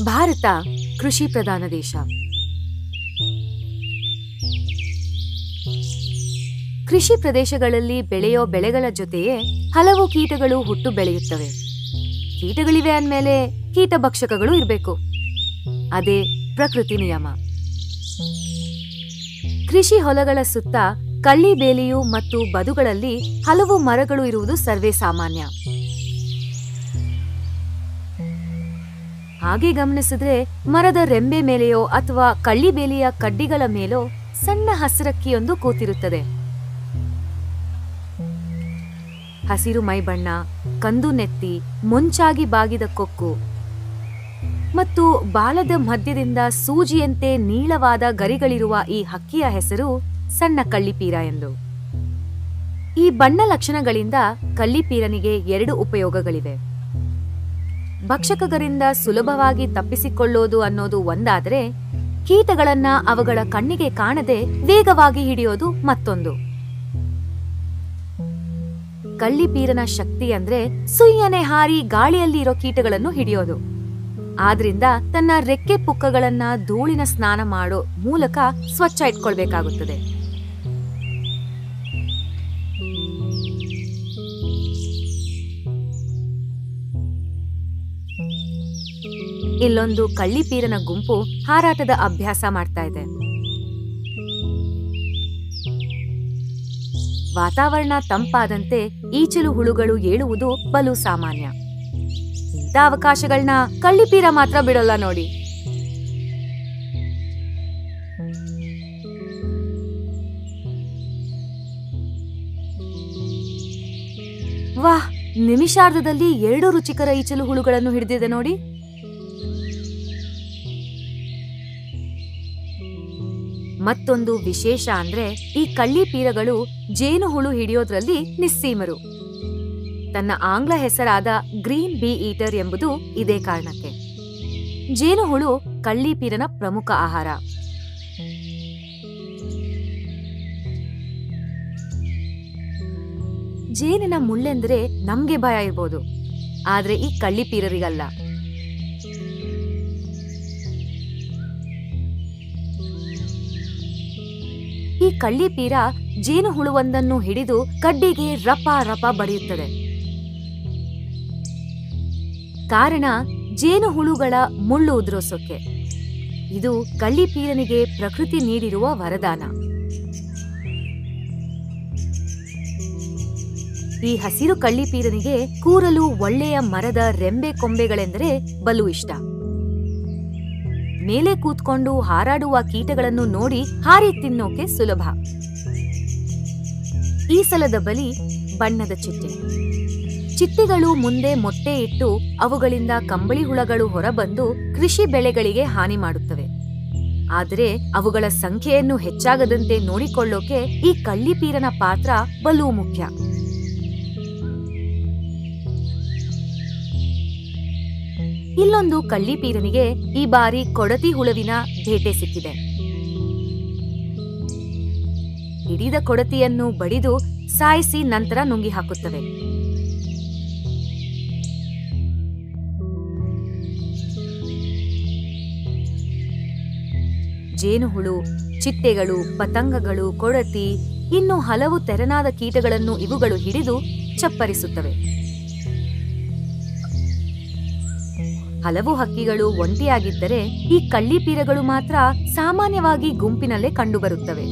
ಭಾರತ ಕೃಷಿ ಪ್ರಧಾನ ದೇಶ. ಕೃಷಿ ಪ್ರದೇಶಗಳಲ್ಲಿ ಬೆಳೆಯೋ ಬೆಳೆಗಳ ಜೊತೆಯೇ ಹಲವು ಕೀಟಗಳು ಹುಟ್ಟು ಬೆಳೆಯುತ್ತವೆ. ಕೀಟಗಳಿವೆ ಅಂದ್ಮೇಲೆ ಕೀಟಭಕ್ಷಕಗಳು ಇರಬೇಕು. ಅದೇ ಪ್ರಕೃತಿ ನಿಯಮ. ಕೃಷಿ ಹೊಲಗಳ ಸುತ್ತ ಕಳ್ಳಿ ಬೇಲಿಯು ಮತ್ತು ಬದುಗಳಲ್ಲಿ ಹಲವು ಮರಗಳು ಇರುವುದು ಸರ್ವೇ ಸಾಮಾನ್ಯ. ಹಾಗೆ ಗಮನಿಸಿದ್ರೆ ಮರದ ರೆಂಬೆ ಮೇಲೆಯೋ ಅಥವಾ ಕಳ್ಳಿ ಬೇಲಿಯ ಕಡ್ಡಿಗಳ ಮೇಲೋ ಸಣ್ಣ ಹಸಿರಕ್ಕಿಯೊಂದು ಕೂತಿರುತ್ತದೆ. ಹಸಿರು ಮೈಬಣ್ಣ, ಕಂದು ನೆತ್ತಿ, ಮೊಂಚಾಗಿ ಬಾಗಿದ ಕೊಕ್ಕು ಮತ್ತು ಬಾಲದ ಮಧ್ಯದಿಂದ ಸೂಜಿಯಂತೆ ನೀಳವಾದ ಗರಿಗಳಿರುವ ಈ ಹಕ್ಕಿಯ ಹೆಸರು ಸಣ್ಣ ಕಳ್ಳಿಪೀರ ಎಂದು. ಈ ಬಣ್ಣ ಲಕ್ಷಣಗಳಿಂದ ಕಳ್ಳಿಪೀರನಿಗೆ 2 ಉಪಯೋಗಗಳಿವೆ. ಭಕ್ಷಕರಿಂದ ಸುಲಭವಾಗಿ ತಪ್ಪಿಸಿಕೊಳ್ಳೋದು ಅನ್ನೋದು ಒಂದಾದರೆ, ಕೀಟಗಳನ್ನ ಅವುಗಳ ಕಣ್ಣಿಗೆ ಕಾಣದೆ ವೇಗವಾಗಿ ಹಿಡಿಯೋದು ಮತ್ತೊಂದು. ಕಳ್ಳಿಪೀರನ ಶಕ್ತಿ ಅಂದ್ರೆ ಸುಯ್ಯನೆ ಹಾರಿ ಗಾಳಿಯಲ್ಲಿ ಇರೋ ಕೀಟಗಳನ್ನು ಹಿಡಿಯೋದು. ಆದ್ರಿಂದ ತನ್ನ ರೆಕ್ಕೆ ಪುಕ್ಕಗಳನ್ನ ಧೂಳಿನ ಸ್ನಾನ ಮಾಡೋ ಮೂಲಕ ಸ್ವಚ್ಛ ಇಟ್ಕೊಳ್ಬೇಕಾಗುತ್ತದೆ. ಇಲ್ಲೊಂದು ಕಳ್ಳಿಪೀರನ ಗುಂಪು ಹಾರಾಟದ ಅಭ್ಯಾಸ ಮಾಡ್ತಾ ಇದೆ. ವಾತಾವರಣ ತಂಪಾದಂತೆ ಈಚಲು ಹುಳುಗಳು ಏಳುವುದು ಬಲು ಸಾಮಾನ್ಯ. ಇಂಥ ಅವಕಾಶಗಳನ್ನ ಕಳ್ಳಿಪೀರ ಮಾತ್ರ ಬಿಡೋಲ್ಲ ನೋಡಿ. ವಾಹ್, ನಿಮಿಷಾರ್ಧದಲ್ಲಿ 2 ರುಚಿಕರ ಈಚಲು ಹುಳುಗಳನ್ನು ಹಿಡಿದಿದೆ ನೋಡಿ. ಮತ್ತೊಂದು ವಿಶೇಷ ಅಂದ್ರೆ ಈ ಕಳ್ಳಿಪೀರಗಳು ಜೇನುಹುಳು ಹಿಡಿಯೋದ್ರಲ್ಲಿ ನಿಸ್ಸೀಮರು. ತನ್ನ ಆಂಗ್ಲ ಹೆಸರಾದ ಗ್ರೀನ್ ಬೀ ಈಟರ್ ಎಂಬುದು ಇದೇ ಕಾರಣಕ್ಕೆ. ಜೇನುಹುಳು ಕಳ್ಳಿಪೀರನ ಪ್ರಮುಖ ಆಹಾರ. ಜೇನಿನ ಮುಳ್ಳೆಂದ್ರೆ ನಮ್ಗೆ ಭಯ ಇರ್ಬೋದು, ಆದ್ರೆ ಈ ಕಳ್ಳಿಪೀರರಿಗಲ್ಲ. ಈ ಕಳ್ಳಿಪೀರ ಜೇನುಹುಳುವೊಂದನ್ನು ಹಿಡಿದು ಕಡ್ಡಿಗೆ ರಪ ರಪ ಬಡಿಯುತ್ತದೆ. ಕಾರಣ ಜೇನುಹುಳುಗಳ ಮುಳ್ಳು ಉದುರೋಸೋಕೆ. ಇದು ಕಳ್ಳಿಪೀರನಿಗೆ ಪ್ರಕೃತಿ ನೀಡಿರುವ ವರದಾನ. ಈ ಹಸಿರು ಕಳ್ಳಿಪೀರನಿಗೆ ಕೂರಲು ಒಳ್ಳೆಯ ಮರದ ರೆಂಬೆ ಕೊಂಬೆಗಳೆಂದರೆ ಬಲು ಇಷ್ಟ. ಮೇಲೆ ಕೂತ್ಕೊಂಡು ಹಾರಾಡುವ ಕೀಟಗಳನ್ನು ನೋಡಿ ಹಾರಿ ತಿನ್ನೋಕೆ ಸುಲಭ. ಈ ಸಲದ ಬಲಿ ಬಣ್ಣದ ಚಿಟ್ಟೆ. ಚಿಟ್ಟೆಗಳು ಮುಂದೆ ಮೊಟ್ಟೆ ಇಟ್ಟು ಅವುಗಳಿಂದ ಕಂಬಳಿ ಹುಳಗಳು ಹೊರಬಂದು ಕೃಷಿ ಬೆಳೆಗಳಿಗೆ ಹಾನಿ ಮಾಡುತ್ತವೆ. ಆದರೆ ಅವುಗಳ ಸಂಖ್ಯೆಯನ್ನು ಹೆಚ್ಚಾಗದಂತೆ ನೋಡಿಕೊಳ್ಳೋಕೆ ಈ ಕಳ್ಳಿಪೀರನ ಪಾತ್ರ ಬಲು ಮುಖ್ಯ. ಇಲ್ಲೊಂದು ಕಳ್ಳಿಪೀರನಿಗೆ ಈ ಬಾರಿ ಕೊಡತಿ ಹುಳುವಿನ ಬೇಟೆ ಸಿಕ್ಕಿದೆ. ಹಿಡಿದ ಕೊಡತಿಯನ್ನು ಬಡಿದು ಸಾಯಿಸಿ ನಂತರ ನುಂಗಿ ಹಾಕುತ್ತವೆ. ಜೇನುಹುಳು, ಚಿಟ್ಟೆಗಳು, ಪತಂಗಗಳು, ಕೊಡತಿ ಇನ್ನು ಹಲವು ತೆರನಾದ ಕೀಟಗಳನ್ನು ಇವುಗಳು ಹಿಡಿದು ಚಪ್ಪರಿಸುತ್ತವೆ. ಹಲವು ಹಕ್ಕಿಗಳು ಒಂಟಿಯಾಗಿದ್ದರೆ ಈ ಕಳ್ಳಿಪೀರಗಳು ಮಾತ್ರ ಸಾಮಾನ್ಯವಾಗಿ ಗುಂಪಿನಲ್ಲೇ ಕಂಡುಬರುತ್ತವೆ.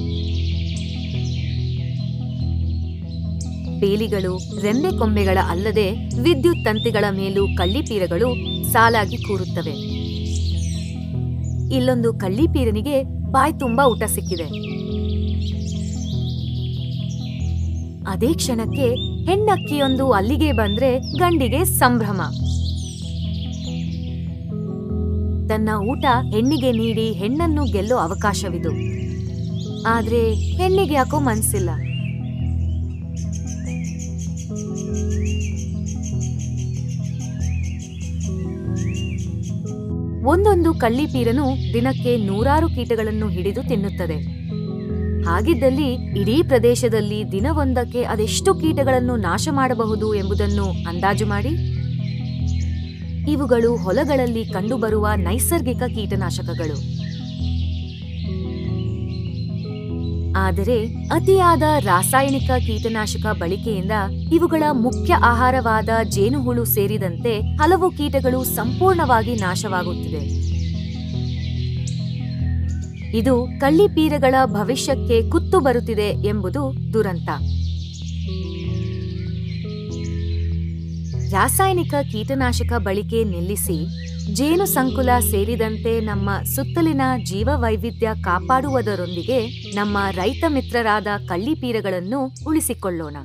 ಬೇಲಿಗಳು, ರೆಂಬೆ ಕೊಂಬೆಗಳ ಅಲ್ಲದೆ ವಿದ್ಯುತ್ ತಂತಿಗಳ ಮೇಲೂ ಕಳ್ಳಿಪೀರಗಳು ಸಾಲಾಗಿ ಕೂರುತ್ತವೆ. ಇಲ್ಲೊಂದು ಕಳ್ಳಿಪೀರನಿಗೆ ಬಾಯಿ ತುಂಬಾ ಊಟ ಸಿಕ್ಕಿದೆ. ಅದೇ ಕ್ಷಣಕ್ಕೆ ಹೆಣ್ಣಕ್ಕಿಯೊಂದು ಅಲ್ಲಿಗೆ ಬಂದ್ರೆ ಗಂಡಿಗೆ ಸಂಭ್ರಮ. ತನ್ನ ಊಟ ಹೆಣ್ಣಿಗೆ ನೀಡಿ ಹೆಣ್ಣನ್ನು ಗೆಲ್ಲೋ ಅವಕಾಶವಿದು. ಆದ್ರೆ ಹೆಣ್ಣಿಗೆ ಯಾಕೋ ಮನ್ಸಿಲ್ಲ. ಒಂದೊಂದು ಕಳ್ಳಿಪೀರನು ದಿನಕ್ಕೆ 100 ಕೀಟಗಳನ್ನು ಹಿಡಿದು ತಿನ್ನುತ್ತದೆ. ಹಾಗಿದ್ದಲ್ಲಿ ಇಡೀ ಪ್ರದೇಶದಲ್ಲಿ ದಿನವೊಂದಕ್ಕೆ ಅದೆಷ್ಟು ಕೀಟಗಳನ್ನು ನಾಶ ಮಾಡಬಹುದು ಎಂಬುದನ್ನು ಅಂದಾಜು ಮಾಡಿ. ಇವುಗಳು ಹೊಲಗಳಲ್ಲಿ ಕಂಡುಬರುವ ನೈಸರ್ಗಿಕ ಕೀಟನಾಶಕಗಳು. ಆದರೆ ಅತಿಯಾದ ರಾಸಾಯನಿಕ ಕೀಟನಾಶಕ ಬಳಕೆಯಿಂದ ಇವುಗಳ ಮುಖ್ಯ ಆಹಾರವಾದ ಜೇನುಹುಳು ಸೇರಿದಂತೆ ಹಲವು ಕೀಟಗಳು ಸಂಪೂರ್ಣವಾಗಿ ನಾಶವಾಗುತ್ತಿದೆ. ಇದು ಕಳ್ಳಿಪೀರಗಳ ಭವಿಷ್ಯಕ್ಕೆ ಕುತ್ತು ಬರುತ್ತಿದೆ ಎಂಬುದು ದುರಂತ. ರಾಸಾಯನಿಕ ಕೀಟನಾಶಕ ಬಳಕೆ ನಿಲ್ಲಿಸಿ ಜೇನು ಸಂಕುಲ ಸೇರಿದಂತೆ ನಮ್ಮ ಸುತ್ತಲಿನ ಜೀವವೈವಿಧ್ಯ ಕಾಪಾಡುವುದರೊಂದಿಗೆ ನಮ್ಮ ರೈತ ಮಿತ್ರರಾದ ಕಳ್ಳಿಪೀರಗಳನ್ನು ಉಳಿಸಿಕೊಳ್ಳೋಣ.